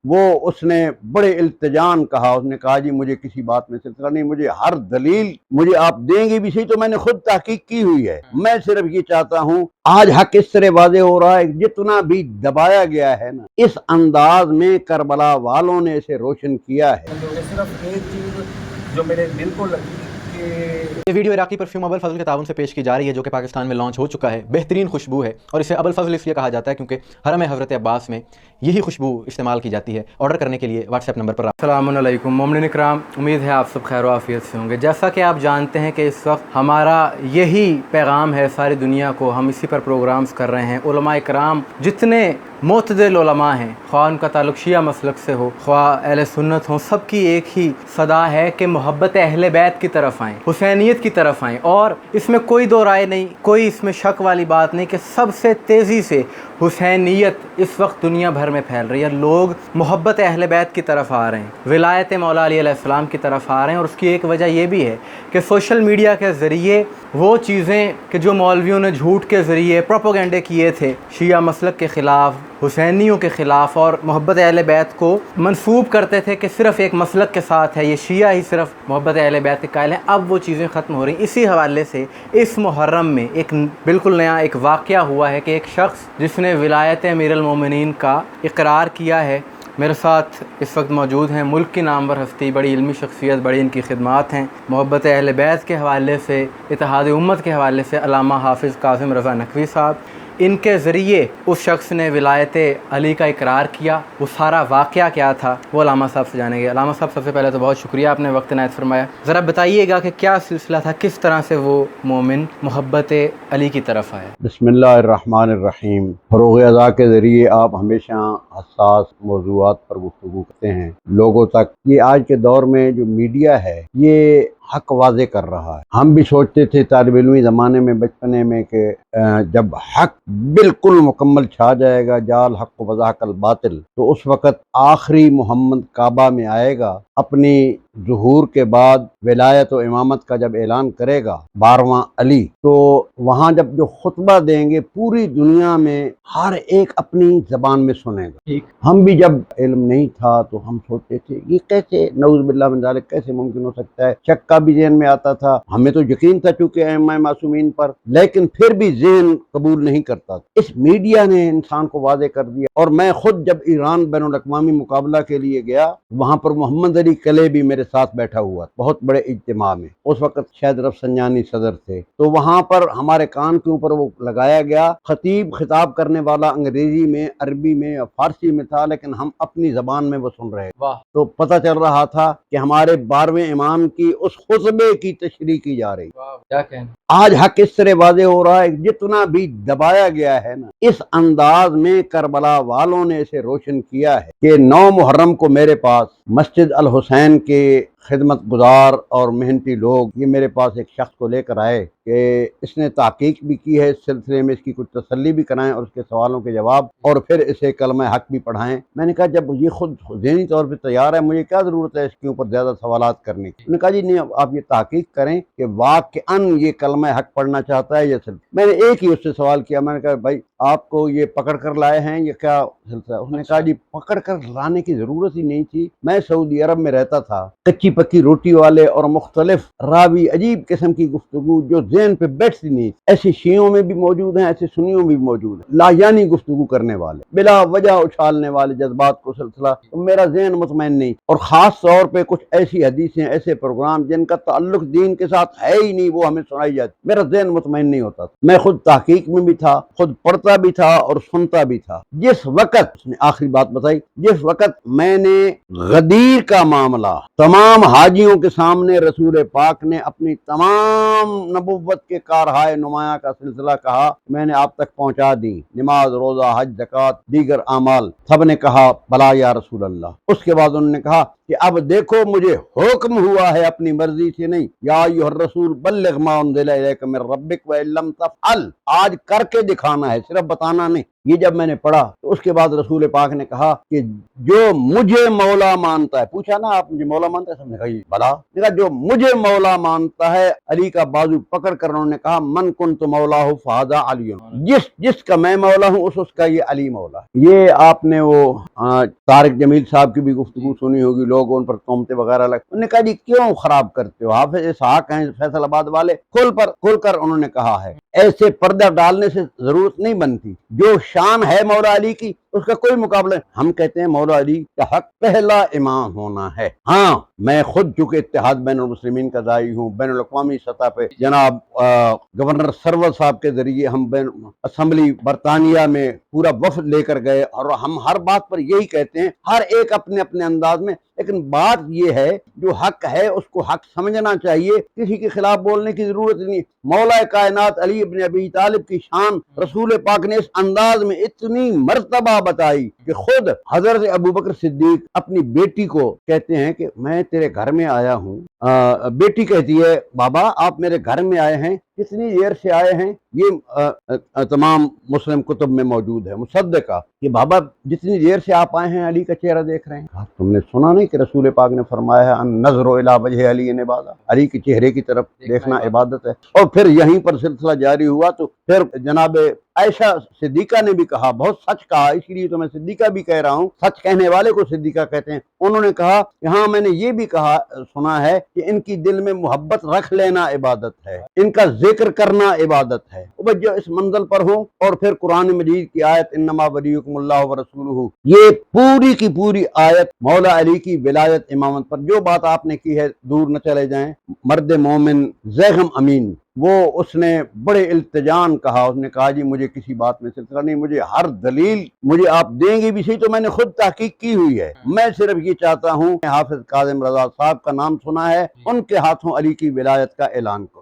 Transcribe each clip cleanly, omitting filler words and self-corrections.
وہ اس نے بڑے التجان کہا، اس نے کہا جی مجھے کسی بات میں سلسلہ نہیں، مجھے ہر دلیل مجھے آپ دیں گے بھی صحیح، تو میں نے خود تحقیق کی ہوئی ہے، میں صرف یہ چاہتا ہوں آج حق اس طرح واضح ہو رہا ہے، جتنا بھی دبایا گیا ہے نا، اس انداز میں کربلا والوں نے اسے روشن کیا ہے۔ صرف ایک چیز جو میرے دل کو لگی کہ یہ ویڈیو عراقی پرفیوم ابو الفضل کے تعاون سے پیش کی جا رہی ہے، جو کہ پاکستان میں لانچ ہو چکا ہے۔ بہترین خوشبو ہے اور اسے ابو الفضل اس لیے کہا جاتا ہے کیونکہ حرم حضرت عباس میں یہی خوشبو استعمال کی جاتی ہے۔ آرڈر کرنے کے لیے واٹس ایپ نمبر پر السلام علیکم مومنین اکرام، امید ہے آپ سب خیر و عافیت سے ہوں گے۔ جیسا کہ آپ جانتے ہیں کہ اس وقت ہمارا یہی پیغام ہے ساری دنیا کو، ہم اسی پر پروگرامز کر رہے ہیں۔ علماء اکرام جتنے معتدل علماء ہیں، خواہ ان کا تعلق شیعہ مسلک سے ہو، خواہ اہل سنت ہوں، سب کی ایک ہی صدا ہے کہ محبت اہل بیت کی طرف آئیں، حسینیت کی طرف آئیں، اور اس میں کوئی دو رائے نہیں، کوئی اس میں شک والی بات نہیں کہ سب سے تیزی سے حسینیت اس وقت دنیا بھر میں پھیل رہی ہے۔ لوگ محبت اہل بیت کی طرف آ رہے ہیں، ولایت مولا علی علیہ السلام کی طرف آ رہے ہیں، اور اس کی ایک وجہ یہ بھی ہے کہ سوشل میڈیا کے ذریعے وہ چیزیں کہ جو مولویوں نے جھوٹ کے ذریعے پروپیگنڈے کیے تھے شیعہ مسلک کے خلاف، حسینیوں کے خلاف، اور محبت اہل بیت کو منسوب کرتے تھے کہ صرف ایک مسلک کے ساتھ ہے، یہ شیعہ ہی صرف محبت اہل بیت کے قائل ہیں، اب وہ چیزیں ختم ہو رہی ہیں۔ اسی حوالے سے اس محرم میں ایک بالکل نیا ایک واقعہ ہوا ہے کہ ایک شخص جس نے ولایت امیر المومنین کا اقرار کیا ہے، میرے ساتھ اس وقت موجود ہیں ملک کی نامور ہستی، بڑی علمی شخصیت، بڑی ان کی خدمات ہیں، محبت اہل بیت کے حوالے سے، اتحاد امت کے حوالے سے علامہ حافظ قاسم رضا نقوی صاحب۔ ان کے ذریعے اس شخص نے ولایت علی کا اقرار کیا۔ وہ سارا واقعہ کیا تھا وہ علامہ صاحب سے جانیں گے۔ علامہ صاحب سب سے پہلے تو بہت شکریہ، آپ نے وقت عنایت فرمایا۔ ذرا بتائیے گا کہ کیا سلسلہ تھا، کس طرح سے وہ مومن محبت علی کی طرف آیا؟ بسم اللہ الرحمن الرحیم۔ فروغ اذا کے ذریعے آپ ہمیشہ حساس موضوعات پر گفتگو کرتے ہیں لوگوں تک۔ یہ آج کے دور میں جو میڈیا ہے یہ حق واضح کر رہا ہے۔ ہم بھی سوچتے تھے طالب علمی زمانے میں، بچپنے میں، کہ جب حق بالکل مکمل چھا جائے گا، جال حق و وضاحق الباطل، تو اس وقت آخری محمد کعبہ میں آئے گا، اپنی ظہور کے بعد ولایت و امامت کا جب اعلان کرے گا 12واں علی، تو وہاں جب جو خطبہ دیں گے پوری دنیا میں ہر ایک اپنی زبان میں سنے گا۔ ہم بھی جب علم نہیں تھا تو ہم سوچتے تھے یہ کیسے، نعوذ باللہ من ذالک، کیسے ممکن ہو سکتا ہے؟ شک کا بھی ذہن میں آتا تھا، ہمیں تو یقین تھا چونکہ ائمہ معصومین پر، لیکن پھر بھی ذہن قبول نہیں کرتا۔ اس میڈیا نے انسان کو واضح کر دیا۔ اور میں خود جب ایران بین الاقوامی مقابلہ کے لیے گیا، وہاں پر محمد علی کلے بھی میرے ساتھ بیٹھا ہوا، بہت بڑے اجتماع میں، اس وقت شاید رفسنجانی صدر تھے، تو وہاں پر ہمارے کان کے اوپر وہ لگایا گیا، خطیب خطاب کرنے والا انگریزی میں، عربی میں اور فارسی میں تھا، لیکن ہم اپنی زبان میں وہ سن رہے تھے، تو پتہ چل رہا تھا کہ ہمارے 12ویں امام کی اس خطبے کی تشریح کی جا رہی۔ کیا کہنا؟ آج حق اس طرح واضح ہو رہا ہے، جتنا بھی دبایا گیا ہے نا، اس انداز میں کربلا والوں نے اسے روشن کیا ہے کہ 9 محرم کو میرے پاس مسجد الحسین کے خدمت گزار اور محنتی لوگ یہ میرے پاس ایک شخص کو لے کر آئے کہ اس نے تحقیق بھی کی ہے اس سلسلے میں، اس کی کچھ تسلی بھی کرائیں اور اس کے سوالوں کے جواب، اور پھر اسے کلمہ حق بھی پڑھائیں۔ میں نے کہا جب یہ خود ذہنی طور پہ تیار ہے، مجھے کیا ضرورت ہے اس کے اوپر زیادہ سوالات کرنے کی؟ انہوں نے کہا جی نہیں، آپ یہ تحقیق کریں کہ واقعاً یہ کلمہ حق پڑھنا چاہتا ہے یا صرف۔ میں نے ایک ہی اس سے سوال کیا، میں نے کہا بھائی آپ کو یہ پکڑ کر لائے ہیں یہ کیا سلسلہ؟ اس نے کہا جی پکڑ کر لانے کی ضرورت ہی نہیں تھی، میں سعودی عرب میں رہتا تھا، کچی پکی روٹی والے اور مختلف راوی، عجیب قسم کی گفتگو جو ذہن پہ بیٹھتی نہیں، ایسے شیعوں میں بھی موجود ہیں، ایسے سنیوں میں بھی موجود ہیں، لا یعنی گفتگو کرنے والے، بلا وجہ اچھالنے والے جذبات کو سلسلہ، تو میرا ذہن مطمئن نہیں۔ اور خاص طور پہ کچھ ایسی حدیثیں، ایسے پروگرام جن کا تعلق دین کے ساتھ ہے ہی نہیں، وہ ہمیں سنائی جاتی، میرا ذہن مطمئن نہیں ہوتا تھا۔ میں خود تحقیق میں بھی تھا، خود پڑھتا بھی تھا اور سنتا بھی تھا۔ جس وقت اس نے آخری بات بتائی، جس وقت میں نے غدیر کا معاملہ تمام حاجیوں کے سامنے رسول پاک نے اپنی تمام نبوت کے کارہائے نمایاں کا سلسلہ کہا، میں نے آپ تک پہنچا دی، نماز، روزہ، حج، زکوٰۃ، دیگر اعمال، سب نے کہا بلا یا رسول اللہ۔ اس کے بعد انہوں نے کہا کہ اب دیکھو مجھے حکم ہوا ہے، اپنی مرضی سے نہیں، یا ایھا الرسول بلغ ما انزل الیک من ربک وان لم تفعل، آج کر کے دکھانا ہے، صرف بتانا نہیں۔ یہ جب میں نے پڑھا تو اس کے بعد رسول پاک نے کہا کہ جو مجھے مولا مانتا ہے، پوچھا نا آپ مجھے مولا مانتا ہے، سب نے کہا یہ بلا، کہا جو مجھے مولا مانتا ہے، علی کا بازو پکڑ کر انہوں نے کہا من کنت مولا فہذا علی، جس کا میں مولا ہوں اس کا یہ علی مولا ہے۔ یہ آپ نے وہ طارق جمیل صاحب کی بھی گفتگو سنی ہوگی، لوگ ان پر تہمتیں وغیرہ لگ، انہوں نے کہا جی کیوں خراب کرتے ہو، حافظ اسحاق ہیں فیصل آباد والے، کھل کر انہوں نے کہا ہے ایسے پردہ ڈالنے سے ضرورت نہیں بنتی، جو شان ہے مولا علی کی اس کا کوئی مقابلہ نہیں۔ ہم کہتے ہیں مولا علی کا حق پہلا امام ہونا ہے۔ ہاں میں خود چونکہ اتحاد بین المسلمین کا داعی ہوں، بین الاقوامی سطح پہ جناب گورنر سرور صاحب کے ذریعے ہم اسمبلی برطانیہ میں پورا وفد لے کر گئے، اور ہم ہر بات پر یہی کہتے ہیں، ہر ایک اپنے اپنے انداز میں، لیکن بات یہ ہے جو حق ہے اس کو حق سمجھنا چاہیے، کسی کے خلاف بولنے کی ضرورت نہیں۔ مولا کائنات علی ابن ابی طالب کی شان رسول پاک نے اس انداز میں اتنی مرتبہ بتائی کہ خود حضرت ابوبکر صدیق اپنی بیٹی کو کہتے ہیں کہ میں تیرے گھر میں آیا ہوں، بیٹی کہتی ہے بابا آپ میرے گھر میں آئے ہیں، کتنی دیر سے آئے ہیں؟ یہ تمام مسلم کتب میں موجود ہے، مصدقہ کہ بابا جتنی دیر سے آپ آئے ہیں علی کا چہرہ دیکھ رہے ہیں۔ تم نے سنا نہیں کہ رسول پاک نے فرمایا ہے ان نظر الی وجہ علی عبادہ، علی کے چہرے کی طرف دیکھنا عبادت ہے۔ اور پھر یہیں پر سلسلہ جاری ہوا تو پھر جناب عائشہ صدیقہ نے بھی کہا، بہت سچ کہا، اس لیے تو میں صدیقہ بھی کہہ رہا ہوں، سچ کہنے والے کو صدیقہ کہتے ہیں۔ انہوں نے کہا کہ ہاں میں نے یہ بھی کہا سنا ہے کہ ان کی دل میں محبت رکھ لینا عبادت ہے، ان کا ذکر کرنا عبادت ہے۔ جو اس منزل پر ہوں، اور پھر قرآن مجید کی آیت انما ولیکم اللہ ورسولہ، یہ پوری کی پوری آیت مولا علی کی ولایت امامت پر، جو بات آپ نے کی ہے دور نہ چلے جائیں، مرد مومن زیغم امین وہ اس نے بڑے التجان کہا، اس نے کہا جی مجھے کسی بات میں سلسلہ نہیں، مجھے ہر دلیل مجھے آپ دیں گے بھی صحیح، تو میں نے خود تحقیق کی ہوئی ہے، میں صرف یہ چاہتا ہوں حافظ کاظم رضا صاحب کا نام سنا ہے، ان کے ہاتھوں علی کی ولایت کا اعلان کو،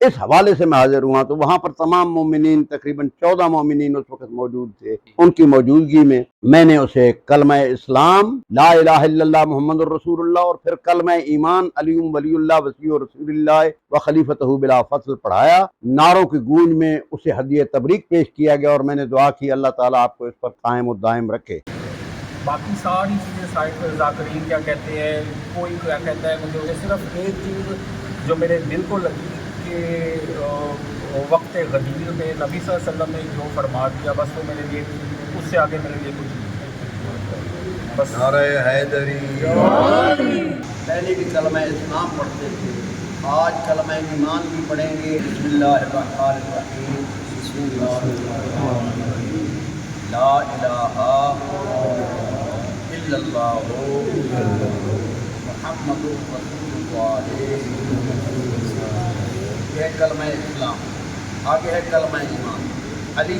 اس حوالے سے میں حاضر ہوا۔ تو وہاں پر تمام مومنین، تقریباً 14 مومنین اس وقت موجود تھے، ان کی موجودگی میں میں نے اسے کلمہ اسلام لا الہ الا اللہ محمد الرسول اللہ، اور پھر کلمہ ایمان علی ولی اللہ وصی رسول اللہ و خلیفتہ بلا فصل پڑھایا، نعروں کی گونج میں اسے ہدیہ تبریک پیش کیا گیا، اور میں نے دعا کی اللہ تعالیٰ آپ کو اس پر قائم و دائم رکھے۔ باقی ساری چیزیں سائڈ پر ذاکرین کیا کہتے ہیں، کوئی کیا کہتا ہے، مجھے صرف ایک چیز جو میرے دل کو لگی کہ وقت غدیر میں نبی صلی اللہ علیہ وسلم نے جو فرما دیا، بس وہ میرے لیے، اس سے آگے میرے لیے کچھ نہیں، بس نعرہ حیدری۔ پہلے بھی کلمہ اسلام پڑھتے تھے، آج کلمہ ایمان بھی پڑھیں گے۔ بسم اللہ الرحمن الرحیم، بسم اللہ الرحمن الرحیم، لا الہ الا اللہ محمد رسول اللہ۔ یہ کلمہ اسلام، آگے ہے کلمہ ایمان، علی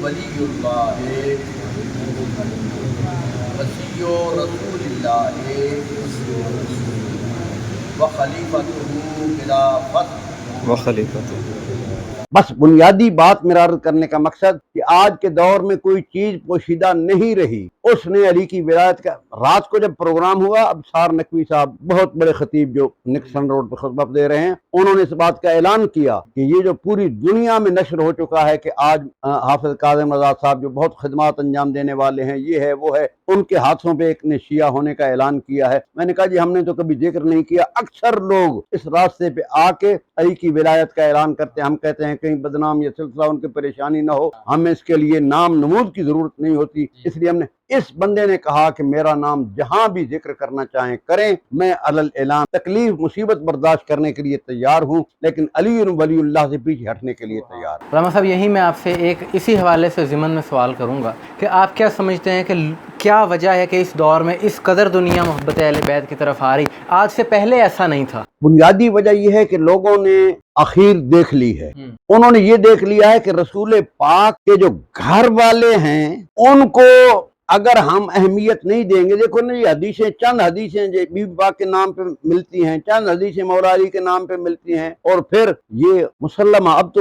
ولی اللہ وصی رسول اللہ وخلیفتہ۔ بس بنیادی بات میرا عرض کرنے کا مقصد کہ آج کے دور میں کوئی چیز پوشیدہ نہیں رہی، اس نے علی کی ولایت کا، رات کو جب پروگرام ہوا، ابصار نقوی صاحب بہت بڑے خطیب جو نکسن روڈ پہ خطبہ دے رہے ہیں، انہوں نے اس بات کا اعلان کیا کہ یہ جو پوری دنیا میں نشر ہو چکا ہے کہ آج حافظ کاظم رضا صاحب جو بہت خدمات انجام دینے والے ہیں، یہ ہے وہ ہے، ان کے ہاتھوں پہ ایک نے شیعہ ہونے کا اعلان کیا ہے۔ میں نے کہا جی ہم نے تو کبھی ذکر نہیں کیا، اکثر لوگ اس راستے پہ آ کے علی کی ولایت کا اعلان کرتے ہیں، ہم کہتے ہیں کہیں بدنام یہ سلسلہ ان کی پریشانی نہ ہو، ہمیں اس کے لیے نام نمود کی ضرورت نہیں ہوتی، اس لیے ہم نے، اس بندے نے کہا کہ میرا نام جہاں بھی ذکر کرنا چاہیں کریں، میں علل اعلان تکلیف مصیبت برداشت کرنے کے لیے تیار ہوں، لیکن علی ولی اللہ سے پیچھے ہٹنے کے لیے تیار ہوں۔ علامہ صاحب یہی میں آپ سے ایک اسی حوالے سے ضمن میں سوال کروں گا کہ آپ کیا سمجھتے ہیں کہ کیا وجہ ہے کہ اس دور میں اس قدر دنیا محبت اہل بیت کی طرف آ رہی، آج سے پہلے ایسا نہیں تھا؟ بنیادی وجہ یہ ہے کہ لوگوں نے اخیر دیکھ لی ہے، انہوں نے یہ دیکھ لیا ہے کہ رسول پاک کے جو گھر والے ہیں ان کو اگر ہم اہمیت نہیں دیں گے، دیکھو نا یہ حدیثیں، چند حدیثیں جو بی بی پاک کے نام پہ ملتی ہیں، چند حدیثیں مولا علی کے نام پہ ملتی ہیں، اور پھر یہ مسلمہ اب تو